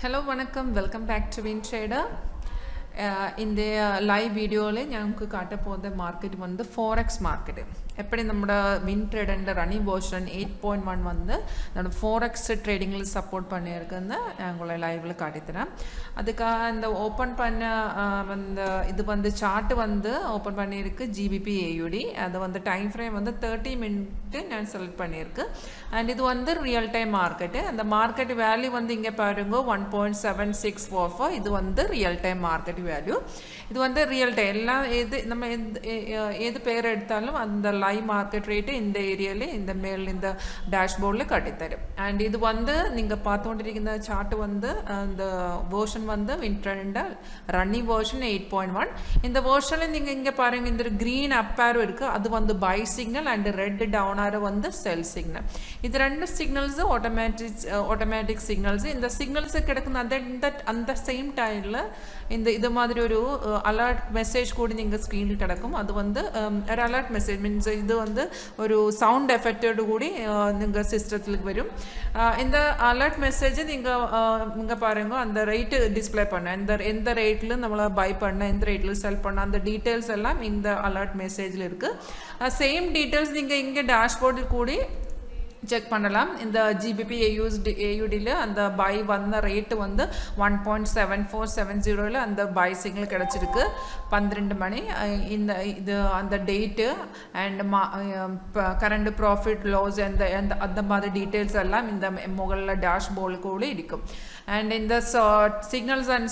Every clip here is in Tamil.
Hello, vanakkam. Welcome back to WinTrader. In the live video, I will show the market the forex market. எப்படி நம்மட WinTrader running version 8.1 வந்து நம்ம forex trading ல சப்போர்ட் பண்ணியிருக்குன்னு உங்களுக்கு லைவ்ல காட்டித்தரேன். அதுக்காக இந்த ஓபன் பண்ண இது வந்து சார்ட் வந்து ஓபன் பண்ணியிருக்கு GBP AUD. அது வந்து டைம் ஃப்ரேம் வந்து 30 மினிட் நான் செலக்ட் பண்ணியிருக்கு. and இது வந்து ரியல் டைம் மார்க்கெட். அந்த மார்க்கெட் வேல்யூ வந்து இங்க பாருங்க 1.7644. இது வந்து ரியல் டைம் மார்க்கெட் வேல்யூ. இது வந்து ரியல் டைம் எல்லாம் எது நம்ம எது பேர் எடுத்தாலும் அந்த live market rate in the area in the mail in the dashboard le kattitharum and idu vandu neenga paathondirikkunna chart vandu the version vandu WinTrader running version 8.1 in the version la neenga inga parunga indha green up arrow irukku adu vandu buy signal and red down arrow vandu sell signal idu rendu signals automatic signals in the signals kedukkunna and the same time la இந்த இது மாதிரி ஒரு அலர்ட் மெசேஜ் கூட நீங்க ஸ்கிரீன்ல கிடக்கும் அது வந்து ஒரு அலர்ட் மெசேஜ் மீன்ஸ் இது வந்து ஒரு சவுண்ட் எஃபெக்டட் கூட நீங்க சிஸ்டத்துல வரும் இந்த அலர்ட் மெசேஜ் நீங்க பாருங்க அந்த ரேட் டிஸ்ப்ளே பண்ண எந்த ரேட்ல நம்மள பை பண்ண எந்த ரேட்ல செல் பண்ண அந்த டீடைல்ஸ் எல்லாம் இந்த அலர்ட் மெசேஜ்ல இருக்கு சேம் டீடைல்ஸ் நீங்க இங்க டேஷ்போர்டில் கூட check பண்ணலாம் இந்த GBP AUD ல அந்த buy வந்த ரேட் வந்து 1.7470 ல அந்த buy signal கிடைச்சிருக்கு 12 மணி இந்த இது அந்த date and current profit loss அந்த மாதிரி டீடைல்ஸ் எல்லாம் இந்த முகல்ல டேஷ்போர்ட்ல கூட இருக்கும் and இந்த signals and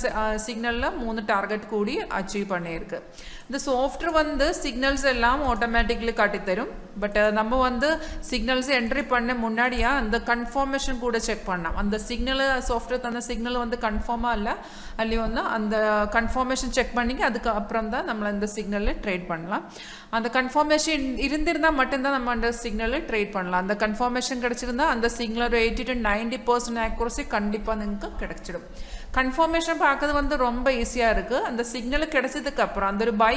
signalல மூணு டார்கெட் கூடி அச்சீவ் பண்ணிருக்கு இந்த சாஃப்ட்வேர் வந்து சிக்னல்ஸ் எல்லாம் ஆட்டோமேட்டிக்கலி காட்டி தரும் பட் நம்ம வந்து சிக்னல்ஸ் என்ட்ரி பண்ண முன்னாடியா அந்த கன்ஃபர்மேஷன் கூட செக் பண்ணலாம் அந்த சிக்னல் சாஃப்ட்வேர் தந்த சிக்னல் வந்து கன்ஃபார்மா இல்ல அல்லையோ அந்த கன்ஃபர்மேஷன் செக் பண்ணி அதுக்கு அப்புறம் தான் நம்ம அந்த சிக்னல்ல ட்ரேட் பண்ணலாம் அந்த கன்ஃபர்மேஷன் இருந்திருந்தா மட்டும் தான் நம்ம அந்த சிக்னல்ல ட்ரேட் பண்ணலாம் அந்த கன்ஃபர்மேஷன் கிடைச்சிருந்தா அந்த சிக்னல் 80 to 90% accuracy கண்டிப்பா உங்களுக்கு கிடைச்சிடும் கன்ஃபர்மேஷன் பார்க்கிறது வந்து ரொம்ப ஈஸியா இருக்கு அந்த சிக்னல் கிடைச்சதுக்கு அப்புறம் அந்த ஒரு பை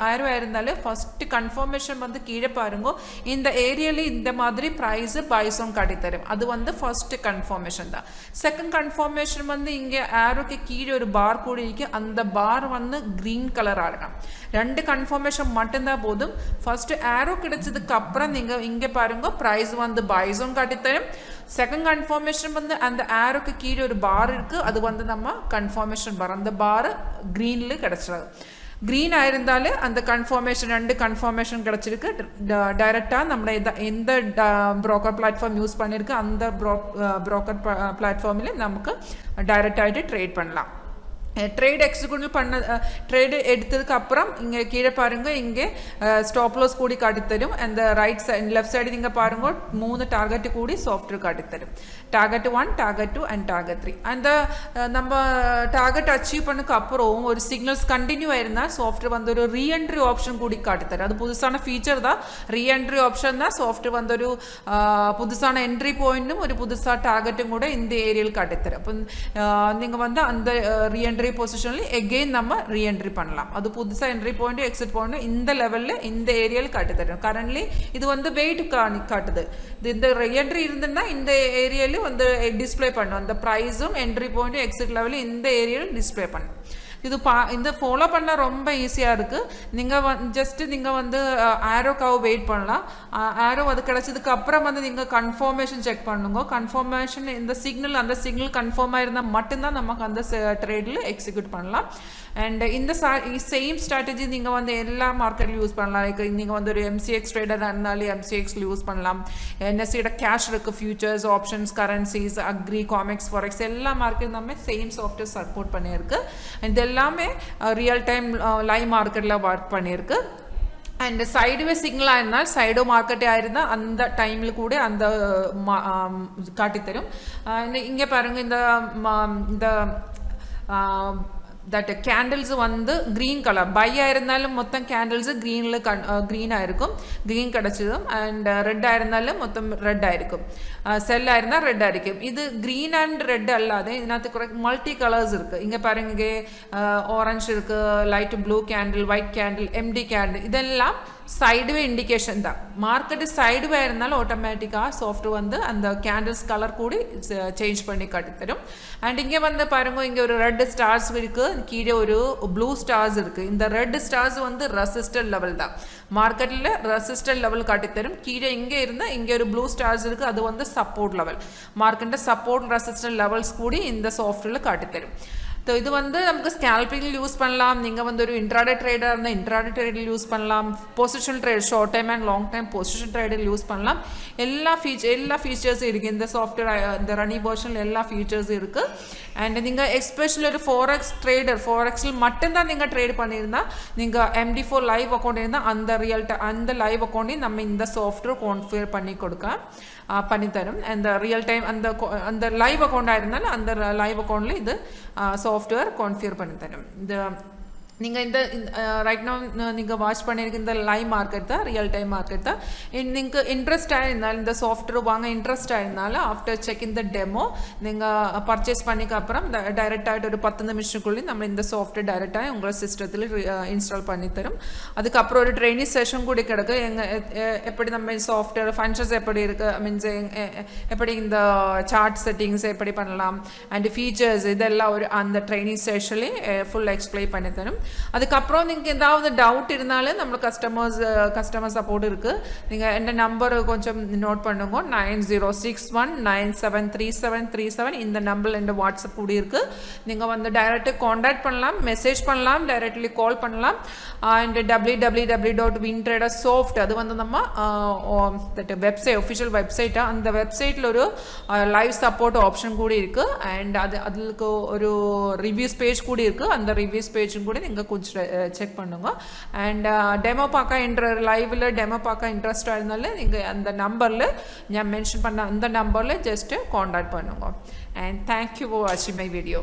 ஆயிருந்தாலே ஃபர்ஸ்ட் கன்ஃபர்மேஷன் வந்து கீழே பாருங்க இந்த ஏரியால இந்த மாதிரி பிரைஸ் பைஸும் காட்டி தரும் அது வந்து ஃபர்ஸ்ட் கன்ஃபர்மேஷன் தான் செகண்ட் கன்ஃபர்மேஷன் வந்து இங்க ஆரோக்கு கீழே ஒரு பார் கூட இருக்கு அந்த பார் வந்து கிரீன் கலரா இருக்கும் ரெண்டு கன்ஃபர்மேஷன் மட்டும் தான் போதும் ஃபர்ஸ்ட் ஆரோ கிடைச்சதுக்கு அப்புறம் நீங்க இங்க பாருங்க பிரைஸ் வந்து பைஸும் காட்டி தரும் செகண்ட் கன்ஃபர்மேஷன் வந்து அந்த ஆரோக்கு கீழே ஒரு பார் இருக்கு அது வந்து நம்ம கன்ஃபர்மேஷன் பார் அந்த பார் கிரீன்ல கிடைச்சிருக்கு கிரீன் ஆயிருந்தாலே அந்த கன்ஃபர்மேஷன் ரெண்டு கன்ஃபர்மேஷன் கிடைச்சிருக்கு டைரக்டா நம்ம எந்த broker platform யூஸ் பண்ணிருக்கு அந்த broker platformல நமக்கு டைரக்ட் ஆயிட்டு ட்ரேட் பண்ணலாம் ட்ரேட் எக்ஸிக்யூட் பண்ண ட்ரேட் எடுத்ததுக்கு அப்புறம் இங்க கீழே பாருங்க இங்க ஸ்டாப் லாஸ் கூடி காட்டி தரும் அந்த ரைட் சைடு லெஃப்ட் சைடு நீங்க பாருங்க மூணு டார்கெட் கூடி சாஃப்ட்வேர் காட்டி தரும் டார்கெட் 1 டார்கெட் 2 and டார்கெட் 3 அந்த நம்ம டார்கெட் அச்சீவ் பண்ணதுக்கு அப்புறம் ஒரு சிக்னல்ஸ் கண்டினியூ ஆயிருந்தா சாஃப்ட்வேர் வந்து ஒரு ரீஎன்ட்ரி ஆப்ஷன் கூடி காட்டி தரும் அது புதுசான ஃபீச்சர் தான் ரீஎன்ட்ரி ஆப்ஷன் தான் சாஃப்ட்வேர் வந்து ஒரு புதுசான என்ட்ரி பாயிண்ட்டும் ஒரு புதுசா டார்கெட்டும் கூட இந்த ஏரியால காட்டி தரும் அப்ப நீங்க வந்து அந்த ரீஎன்ட்ரி பொசிஷன்ல again நம்ம ரீஎன்ட்ரி பண்ணலாம் அது புதுசா என்ட்ரி பாயிண்ட் எக்ஸிட் பாயிண்ட் இந்த லெவல்ல இந்த ஏரியால காட்டி தரும் கரண்ட்லி இது வந்து வெயிட் காட்டுது இந்த ரீஎன்ட்ரி இருந்தனா இந்த ஏரியால வந்து டிஸ்ப்ளே பண்ணும் அந்த பிரைஸும் என்ட்ரி பாயிண்ட் எக்ஸிட் லெவல் இந்த ஏரியால டிஸ்ப்ளே பண்ணும் இது இந்த ஃபாலோ பண்ண ரொம்ப ஈஸியா இருக்கு நீங்க ஜஸ்ட் நீங்க வந்து ஆரோக்காக வெயிட் பண்ணலாம் ஆரோ அது கிடைச்சதுக்கு அப்புறம் வந்து நீங்க கன்ஃபர்மேஷன் செக் பண்ணுங்க கன்ஃபர்மேஷன் இந்த சிக்னல் அந்த சிக்னல் கன்ஃபார்மா இருந்தா மட்டும் தான் நமக்கு அந்த ட்ரேட்ல எக்ஸிக்யூட் பண்ணலாம் and இந்த சேம் ஸ்ட்ராட்டஜி நீங்க வந்து எல்லா மார்க்கெட்ல யூஸ் பண்ணலாம் லைக் நீங்க வந்து ஒரு MCX ட்ரேடர் இருந்தாலே MCX ல யூஸ் பண்ணலாம் NSE கேஷ் இருக்கு futures options currencies agri Comex forex எல்லா மார்க்கெட் நம்ம சேம் சாஃப்ட்வேர் சப்போர்ட் பண்ணிருக்கு இது எல்லாமே ரியல் டைம் லைவ் மார்க்கெட்ல வர்க் பண்ணிருக்கு and sideways signal ஆயிருந்தால் சைடோ மார்க்கெட் ஆயிருந்தா அந்த டைம்ல கூட அந்த காட்டி தரும் இங்க பாருங்க இந்த that candles வந்து green color buy ஆயிருந்தாலும் மொத்தம் candles greenல green ஆயிருக்கும் green கிடைச்சதும் and red ஆயிருந்தாலும் மொத்தம் red ஆயிருக்கும் sell ஆயிருந்தா red ஆயிருக்கும் இது green and red அல்லாதே இதனால மல்டி கலர்ஸ் இருக்கு இங்க பாருங்க orange இருக்கு light blue candle white candle empty candle இதெல்லாம் சைடுவே இண்டிகேஷன் தான். மார்க்கெட்டு சைடுவே இருந்தாலும் ஆட்டோமேட்டிக்காக சாஃப்ட்வேர் வந்து அந்த கேண்டில்ஸ் கலர் கூடி சேஞ்ச் பண்ணி காட்டித்தரும். அண்ட் இங்கே வந்து பாருங்க, இங்கே ஒரு ரெட் ஸ்டார்ஸ் இருக்குது, கீழே ஒரு ப்ளூ ஸ்டார்ஸ் இருக்குது. இந்த ரெட் ஸ்டார்ஸ் வந்து ரெசிஸ்டன்ட் லெவல் தான். மார்க்கெட்டில் ரெசிஸ்டன்ட் லெவல் காட்டித்தரும். கீழே இங்கே இருந்தால் இங்கே ஒரு ப்ளூ ஸ்டார்ஸ் இருக்குது, அது வந்து சப்போர்ட் லெவல். மார்க்கெட்டில் சப்போர்ட் ரெசிஸ்டன்ட் லெவல்ஸ் கூடி இந்த சாஃப்ட்வேரில் காட்டித்தரும். ஸோ இது வந்து நமக்கு ஸ்கேல்பிங்கில் யூஸ் பண்ணலாம். நீங்கள் வந்து ஒரு இன்ட்ராடே ட்ரேடர் இருந்தால் இன்ட்ராடே ட்ரேடில் யூஸ் பண்ணலாம். Position trade, short time and long time position ட்ரேடில் யூஸ் பண்ணலாம். எல்லா ஃபீச்சர்ஸும் இருக்குது இந்த சாஃப்ட்வேர். இந்த ரன்னிங் வெர்ஷனில் எல்லா ஃபீச்சர்ஸும் இருக்குது. அண்ட் நீங்கள் எஸ்பெஷலி ஒரு FOREX ட்ரேடர், FOREXில் மட்டும்தான் நீங்கள் ட்ரேட் பண்ணியிருந்தால், நீங்கள் MD4 லைவ் அக்கௌண்ட் இருந்தால் அந்த லைவ் அக்கௌண்ட்டையும் நம்ம இந்த சாஃப்ட்வேர் கான்ஃபிகர் பண்ணி பண்ணித்தரும். அந்த ரியல் டைம் அந்த லைவ் அக்கௌண்ட்டாக இருந்தாலும் அந்த லைவ் அக்கௌண்ட்டில் இது சாஃப்ட்வேர் கான்ஃபிகர் பண்ணித்தரும். இந்த நீங்கள் இந்த ரைட் நோ நீங்கள் வாட்ச் பண்ணியிருக்க இந்த லைவ் மார்க்கெட் தான், ரியல் டைம் மார்க்கெட் தான். நீங்கள் இன்ட்ரெஸ்டாக இருந்தாலும் இந்த சாஃப்ட்வேர் வாங்க இன்ட்ரெஸ்டாக இருந்தாலும் ஆஃப்டர் செக் இந்த டெமோ நீங்கள் பர்ச்சேஸ் பண்ணிக்க அப்புறம் டைரெக்டாகிட்டு ஒரு 10 நிமிஷத்துக்குள்ளே நம்ம இந்த சாஃப்ட்வேர் டைரெக்டாக உங்களை சிஸ்டத்தில் இன்ஸ்டால் பண்ணித்தரும். அதுக்கப்புறம் ஒரு ட்ரைனிங் செஷன் கூட கிடக்கு. எப்படி நம்ம சாஃப்ட்வேர் ஃபங்க்ஷன்ஸ் எப்படி இருக்குது, மீன்ஸ் எப்படி இந்த சார்ட் செட்டிங்ஸ் எப்படி பண்ணலாம் அண்ட் ஃபீச்சர்ஸ் இதெல்லாம் ஒரு அந்த ட்ரைனிங் செஷன்லேயே ஃபுல் எக்ஸ்பிளைன் பண்ணித்தரும். அதுக்கப்புறம் நீங்கள் ஏதாவது டவுட் இருந்தாலும் நம்ம கஸ்டமர் சப்போர்ட் இருக்குது. நீங்கள் என்ன நம்பர் கொஞ்சம் நோட் பண்ணுங்க, 9061973737. இந்த நம்பரில் இந்த வாட்ஸ்அப் கூட இருக்குது. நீங்கள் வந்து டைரெக்டாக காண்டாக்ட் பண்ணலாம், மெசேஜ் பண்ணலாம், டைரெக்ட்லி கால் பண்ணலாம். அண்ட் www.wintradersoft அது வந்து நம்ம வெப்சைட், ஒஃபிஷியல் வெப்சைட்டாக, அந்த வெப்சைட்டில் ஒரு லைவ் சப்போர்ட் ஆப்ஷன் கூட இருக்குது. அண்ட் அதுக்கு ஒரு ரிவ்யூஸ் பேஜ் கூட இருக்குது. அந்த ரிவ்யூஸ் பேஜும் கூட நீங்கள் கொஞ்சம் செக் பண்ணுங்க. அண்ட் டெமோ பார்க்க லைவில் டெமோ பார்க்க இன்ட்ரெஸ்டாக இருந்தாலும் நீங்கள் அந்த நம்பரில் நான் மென்ஷன் பண்ண அந்த நம்பரில் ஜஸ்ட்டு காண்டாக்ட் பண்ணுங்க. அண்ட் தேங்க்யூ ஃபார் வாட்சிங் மை வீடியோ.